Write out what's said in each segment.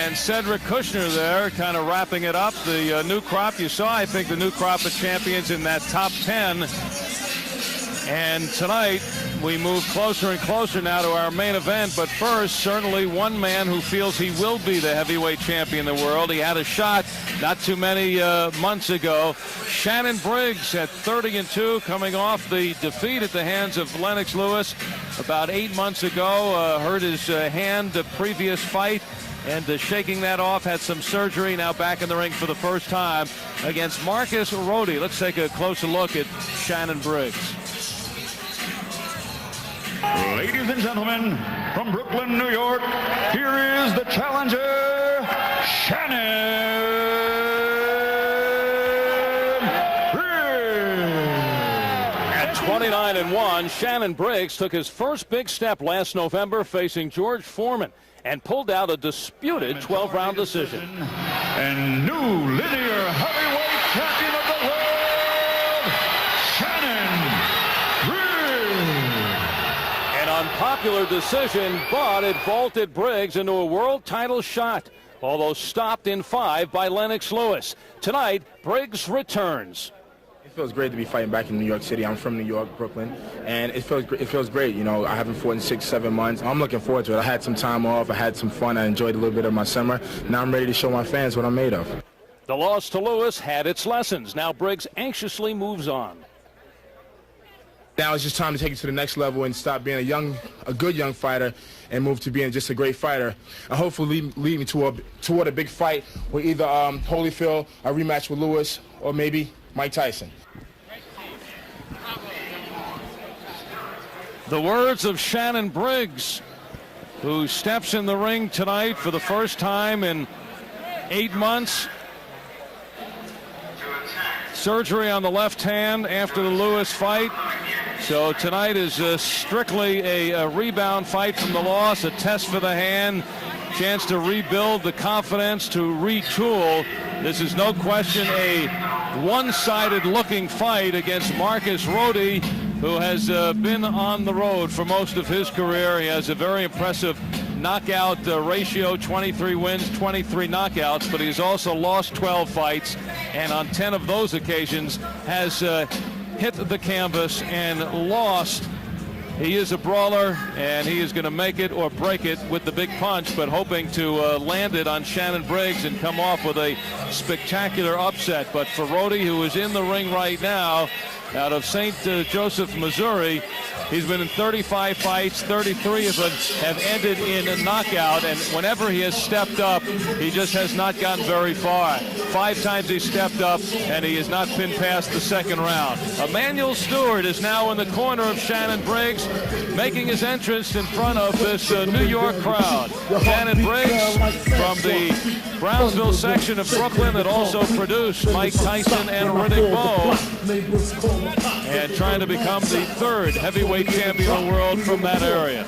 And Cedric Kushner there kind of wrapping it up. The new crop you saw, I think the new crop of champions in that top 10. And tonight we move closer and closer now to our main event. But first, certainly one man who feels he will be the heavyweight champion in the world. He had a shot not too many months ago. Shannon Briggs at 30-2, coming off the defeat at the hands of Lennox Lewis about 8 months ago. Hurt his hand the previous fight. And shaking that off, had some surgery, now back in the ring for the first time against Marcus Rhode. Let's take a closer look at Shannon Briggs. Ladies and gentlemen, from Brooklyn, New York, here is the challenger, Shannon Briggs. At 29-1, Shannon Briggs took his first big step last November facing George Foreman and pulled out a disputed 12-round decision. And new linear heavyweight champion of the world, Shannon Briggs. An unpopular decision, but it vaulted Briggs into a world title shot, although stopped in 5 by Lennox Lewis. Tonight, Briggs returns. It feels great to be fighting back in New York City. I'm from New York, Brooklyn, and it feels great. You know, I haven't fought in 6-7 months. I'm looking forward to it. I had some time off. I had some fun. I enjoyed a little bit of my summer. Now I'm ready to show my fans what I'm made of. The loss to Lewis had its lessons. Now Briggs anxiously moves on. Now it's just time to take it to the next level and stop being a good young fighter and move to being just a great fighter. And hopefully lead me toward a big fight with either Holyfield, a rematch with Lewis, or maybe Mike Tyson. The words of Shannon Briggs, who steps in the ring tonight for the first time in 8 months. Surgery on the left hand after the Lewis fight. So tonight is strictly a rebound fight from the loss, a test for the hand, chance to rebuild the confidence, to retool. This is no question a one-sided looking fight against Marcus Rhode, who has been on the road for most of his career. He has a very impressive knockout ratio, 23 wins, 23 knockouts, but he's also lost 12 fights, and on 10 of those occasions has hit the canvas and lost. He is a brawler, and he is going to make it or break it with the big punch, but hoping to land it on Shannon Briggs and come off with a spectacular upset. But for Rhode, who is in the ring right now, out of St. Joseph, Missouri, he's been in 35 fights. 33 of them have ended in a knockout, and whenever he has stepped up, he just has not gotten very far. 5 times he stepped up, and he has not been past the second round. Emmanuel Stewart is now in the corner of Shannon Briggs, making his entrance in front of this New York crowd. Shannon Briggs from the Brownsville section of Brooklyn that also produced Mike Tyson and Riddick Bowe, and trying to become the 3rd heavyweight champion of the world from that area.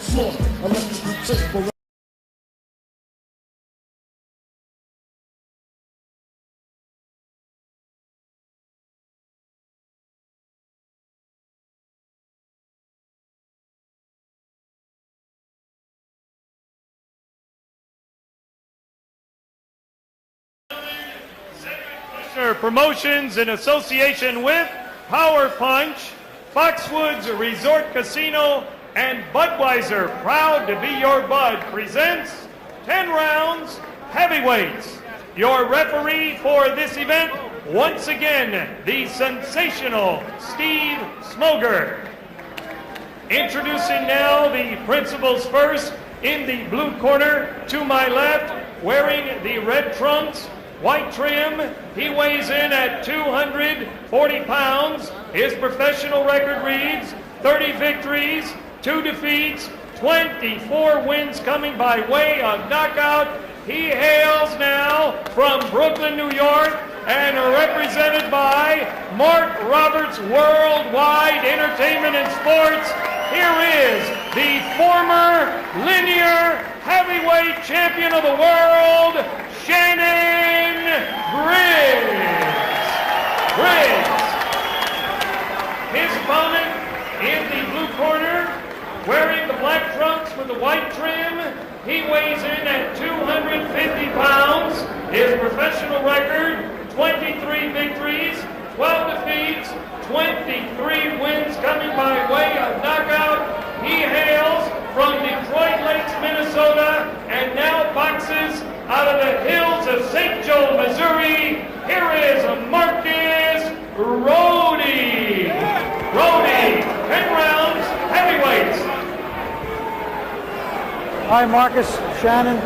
Promotions in association with Power Punch, Foxwoods Resort Casino, and Budweiser, proud to be your bud, presents 10 rounds heavyweights. Your referee for this event, once again, the sensational Steve Smoger. Introducing now the principals first. In the blue corner, to my left, wearing the red trunks, white trim, he weighs in at 240 pounds. His professional record reads 30 victories, 2 defeats, 24 wins coming by way of knockout. He hails now from Brooklyn, New York, and represented by Mark Roberts Worldwide Entertainment and Sports. Here is the former linear heavyweight champion of the world, Shannon Briggs. His opponent in the blue corner, wearing the black trunks with the white trim, He weighs in at 250 pounds. His professional record, 23 victories, 12 defeats, 23 wins coming by way of knockout. He hails from Detroit Lakes, Minnesota, and now boxes out of the hills of St. Joe, Missouri. Here is Marcus Rhode. Rhode, 10 rounds, heavyweights. Hi, Marcus, Shannon.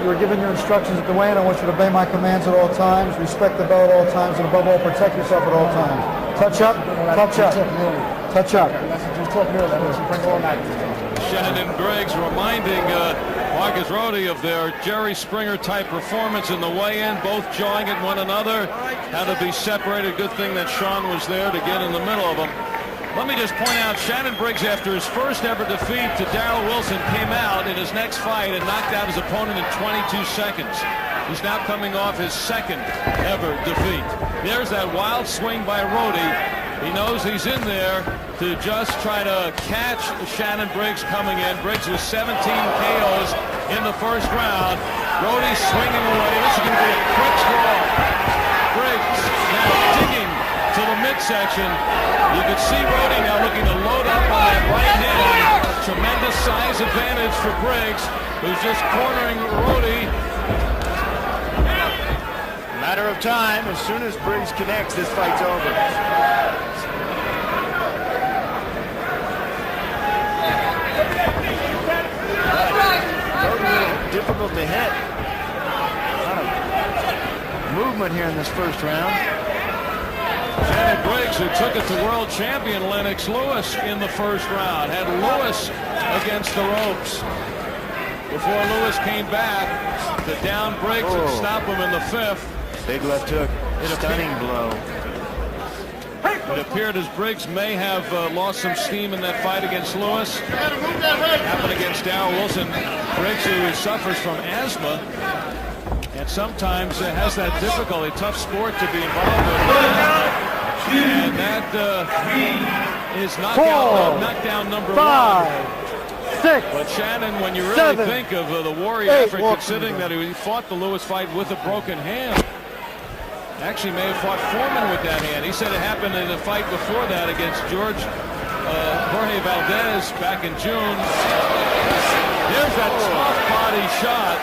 You were given your instructions at the weigh-in. I want you to obey my commands at all times, respect the bell at all times, and above all, protect yourself at all times. Touch up, touch up, touch up. Shannon Briggs reminding Marcus Rhode of their Jerry Springer-type performance in the weigh-in, both jawing at one another, had to be separated. Good thing that Sean was there to get in the middle of them. Let me just point out, Shannon Briggs, after his first ever defeat to Darrell Wilson, came out in his next fight and knocked out his opponent in 22 seconds. He's now coming off his second ever defeat. There's that wild swing by Rhode. He knows he's in there to just try to catch Shannon Briggs coming in. Briggs with 17 KOs in the first round. Rhode swinging away. This is going to be a quick draw. Briggs now digging to the midsection. You can see Rhode now looking to load up on that right hand. Tremendous size advantage for Briggs, who's just cornering Rhode. Matter of time. As soon as Briggs connects, this fight's over. Difficult to hit. A lot of movement here in this first round. Shannon Briggs, who took it to world champion Lennox Lewis in the first round, had Lewis against the ropes before Lewis came back to down Briggs and stop him in the fifth. Big left hook. Stunning blow. It appeared as Briggs may have lost some steam in that fight against Lewis. Happened against Darrell Wilson. Briggs, who suffers from asthma and sometimes has that difficulty, tough sport to be involved with. And that is knockdown number 5, 6. But Shannon, when you really think of the Warrior effort, considering that he fought the Lewis fight with a broken hand, actually may have fought Foreman with that hand. He said it happened in a fight before that against Jorge Valdez back in June. There's that tough body shot.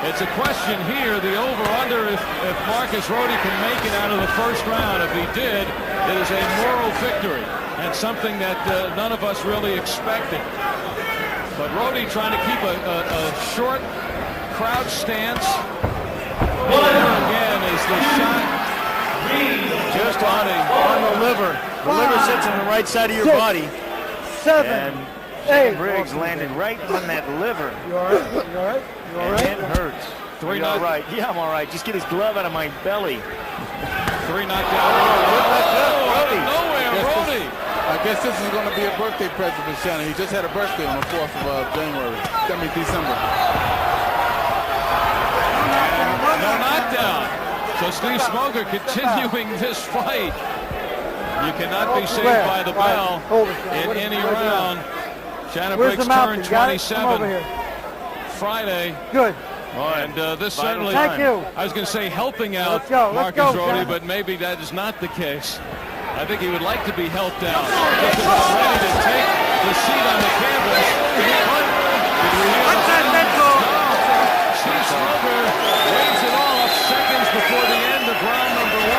It's a question here, the over-under, if Marcus Rhode can make it out of the first round. If he did, it is a moral victory and something that none of us really expected. But Rhode trying to keep a short crouch stance. Here again is the shot. Just on the liver. The liver sits on the right side of your body. 7, and 8. Briggs landed right on that liver. You all right? You all right? You all right? And it hurts. Three all right. Yeah, I'm all right. Just get his glove out of my belly. 3 knockdown. Nowhere, Rhode. I guess this is going to be a birthday present for Shannon. He just had a birthday on the 4th of December. No knockdown. So Steve Smoker continuing this fight. You cannot be saved by the bell in any round. Shannon Briggs turned 27 Friday. Good. And this certainly, Thank you. I was going to say helping out Marcus Rhode, but maybe that is not the case. I think he would like to be helped out. Just about ready to take the seat on the canvas. Steve Smoker waves it off seconds before the end of round number 1.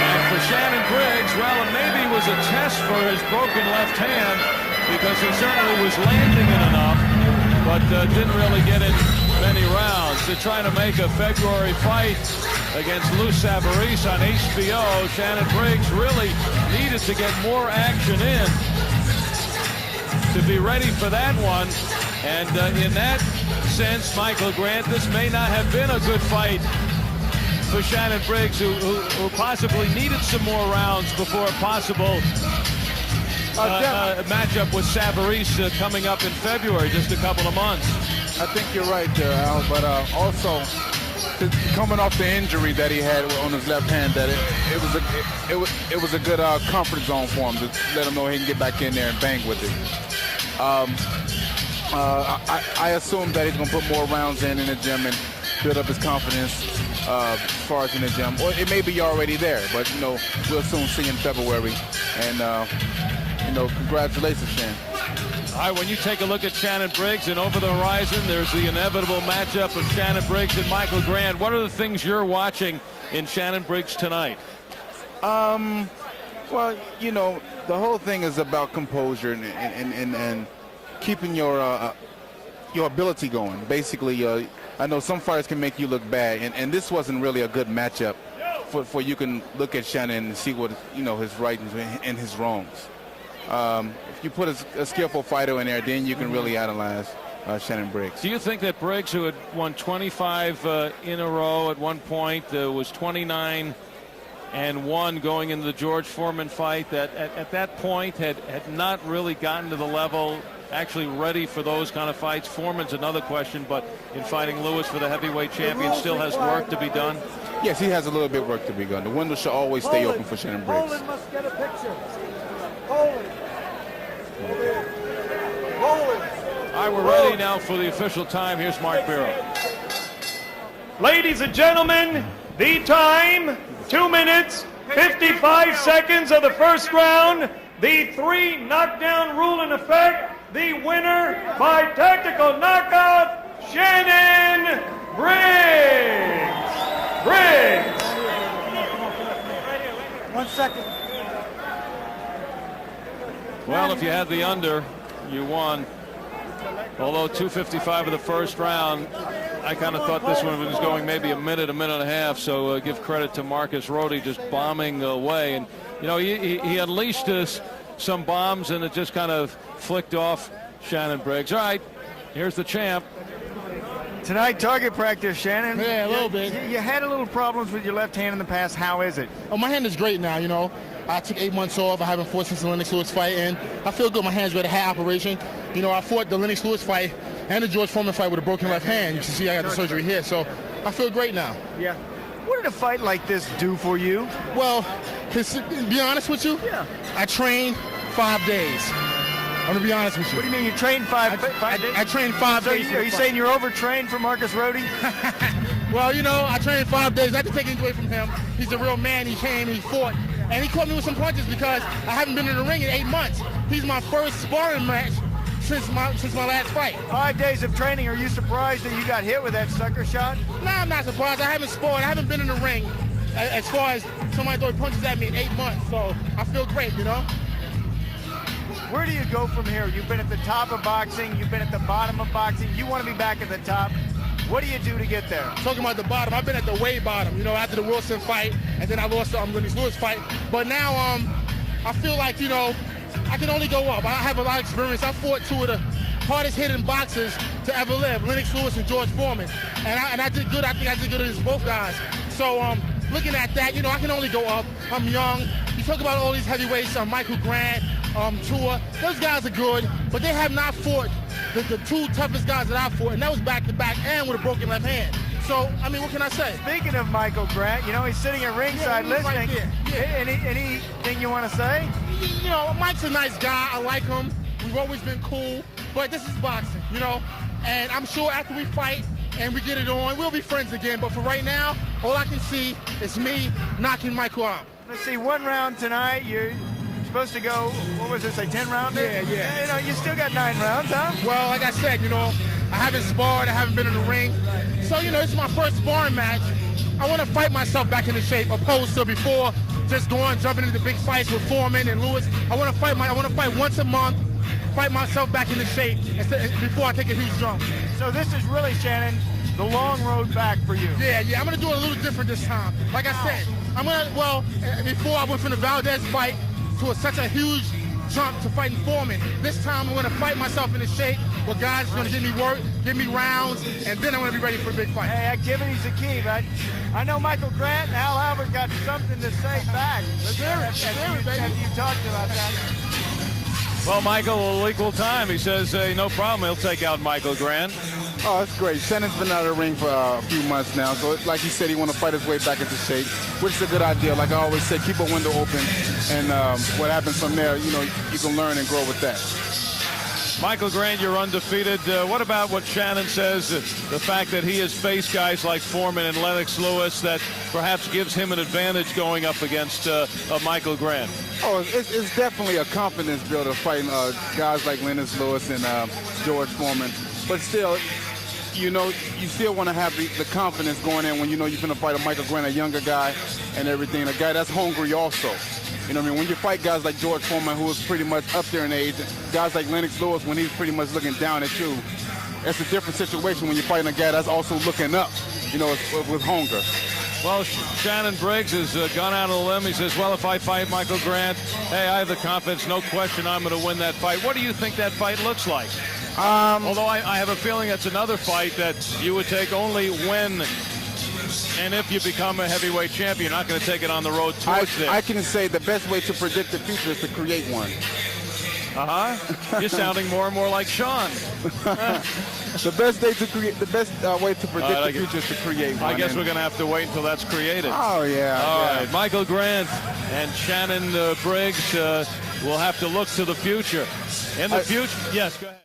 And for Shannon Briggs, well, it maybe was a test for his broken left hand because he certainly was landing it enough, but didn't really get in many rounds. They're trying to make a February fight against Lou Savarese on HBO. Shannon Briggs really needed to get more action in to be ready for that one. And in that sense, Michael Grant, this may not have been a good fight for Shannon Briggs, who possibly needed some more rounds before a possible matchup with Savarese coming up in February, just a couple of months. I think you're right there, Al, but also coming off the injury that he had on his left hand, that it was a good comfort zone for him to let him know he can get back in there and bang with it. I assume that he's going to put more rounds in the gym and build up his confidence as far as in the gym. Or it may be already there, but, you know, we'll soon see in February. And, you know, congratulations, Shannon. All right, when you take a look at Shannon Briggs and over the horizon, there's the inevitable matchup of Shannon Briggs and Michael Grant. What are the things you're watching in Shannon Briggs tonight? Well, you know, the whole thing is about composure and keeping your ability going. Basically, I know some fighters can make you look bad, and this wasn't really a good matchup for you can look at Shannon and see what, you know, his right and his wrongs. If you put a skillful fighter in there, then you can really analyze Shannon Briggs. Do you think that Briggs, who had won 25 in a row at one point, was 29-1 going into the George Foreman fight, that at that point had not really gotten to the level actually ready for those kind of fights? Foreman's another question, but in fighting Lewis for the heavyweight champion still has work to be done? Yes, he has a little bit of work to be done. The window should always stay open for Shannon Briggs. Poland must get a picture. Poland. Poland. All right, we're ready now for the official time. Here's Mark Barrow. Ladies and gentlemen, the time, 2 minutes, 55 seconds of the first round. The 3 knockdown rule in effect. The winner by tactical knockout, Shannon Briggs. Briggs. 1 second. Well, if you had the under, you won. Although 2:55 of the first round, I kind of thought this one was going maybe a minute and a half. So give credit to Marcus Rhode just bombing away. And, you know, he unleashed some bombs, and it just kind of flicked off Shannon Briggs. All right, here's the champ. Tonight, target practice, Shannon. Yeah, a little bit. You had a little problems with your left hand in the past. How is it? Oh, my hand is great now, you know. I took 8 months off. I haven't fought since the Lennox Lewis fight, and I feel good. My hand's ready to have operation. You know, I fought the Lennox Lewis fight and the George Foreman fight with a broken left hand. You can see I got the surgery here, so I feel great now. Yeah. What did a fight like this do for you? Well, to be honest with you, I trained 5 days. I'm going to be honest with you. What do you mean you trained five days? I trained 5 days. Are you saying you're overtrained for Marcus Rhode? Well, you know, I trained 5 days. I have to take anything away from him. He's a real man. He came, he fought, and he caught me with some punches because I haven't been in the ring in 8 months. He's my first sparring match since my last fight. 5 days of training. Are you surprised that you got hit with that sucker shot? No, I'm not surprised. I haven't sparred. I haven't been in the ring as far as somebody throwing punches at me in 8 months. So I feel great, you know. Where do you go from here? You've been at the top of boxing. You've been at the bottom of boxing. You want to be back at the top. What do you do to get there? Talking about the bottom, I've been at the way bottom, you know, after the Wilson fight, and then I lost the Lennox Lewis fight. But now I feel like, you know, I can only go up. I have a lot of experience. I fought 2 of the hardest hitting boxers to ever live, Lennox Lewis and George Foreman. And I did good. I think I did good against both guys. So looking at that, you know, I can only go up. I'm young. You talk about all these heavyweights, Michael Grant, Tua. Those guys are good, but they have not fought the 2 toughest guys that I fought, and that was back-to-back and with a broken left hand. So, I mean, what can I say? Speaking of Michael Grant, you know, he's sitting at ringside listening. Right, anything you want to say? You know, Mike's a nice guy. I like him. We've always been cool, but this is boxing, you know, and I'm sure after we fight and we get it on, we'll be friends again. But for right now, all I can see is me knocking Michael out. Let's see, 1 round tonight. You're supposed to go, what was this, a 10-rounder? Yeah. You know, you still got 9 rounds, huh? Well, like I said, you know, I haven't sparred, I haven't been in the ring. So, you know, this is my first sparring match. I want to fight myself back into shape, opposed to before just jumping into big fights with Foreman and Lewis. I want to fight once a month, fight myself back into shape before I take a huge jump. So this is really, Shannon, the long road back for you. Yeah, I'm going to do it a little different this time. Like I said, before I went from the Valdez fight to such a huge jump to fighting Foreman. This time I'm going to fight myself into shape where guys are going to give me work, give me rounds, and then I'm going to be ready for a big fight. Hey, activity's the key, but I know Michael Grant and Al Albert got something to say back. Let's hear it, baby. Have you talked about that? Well, Michael will equal time. He says no problem. He'll take out Michael Grant. Oh, that's great. Shannon's been out of the ring for a few months now, so like he said, he want to fight his way back into shape, which is a good idea. Like I always say, keep a window open, and what happens from there, you know, you can learn and grow with that. Michael Grant, you're undefeated. What about what Shannon says, the fact that he has faced guys like Foreman and Lennox Lewis that perhaps gives him an advantage going up against Michael Grant? Oh, it's definitely a confidence builder fighting guys like Lennox Lewis and George Foreman. But still, you know, you still want to have the confidence going in when you know you're going to fight a Michael Grant, a younger guy and everything, a guy that's hungry also. You know what I mean? When you fight guys like George Foreman, who is pretty much up there in age, guys like Lennox Lewis, when he's pretty much looking down at you, it's a different situation when you're fighting a guy that's also looking up, you know, with hunger. Well, Shannon Briggs has gone out on a limb. He says, well, if I fight Michael Grant, hey, I have the confidence, no question I'm going to win that fight. What do you think that fight looks like? Although I have a feeling it's another fight that you would take only when and if you become a heavyweight champion. You're not going to take it on the road towards this. I can say the best way to predict the future is to create one. You're sounding more and more like Sean. The best way to predict the future is to create one. I guess we're going to have to wait until that's created. Oh, yeah. All right. Michael Grant and Shannon Briggs will have to look to the future. In the future, yes, go ahead.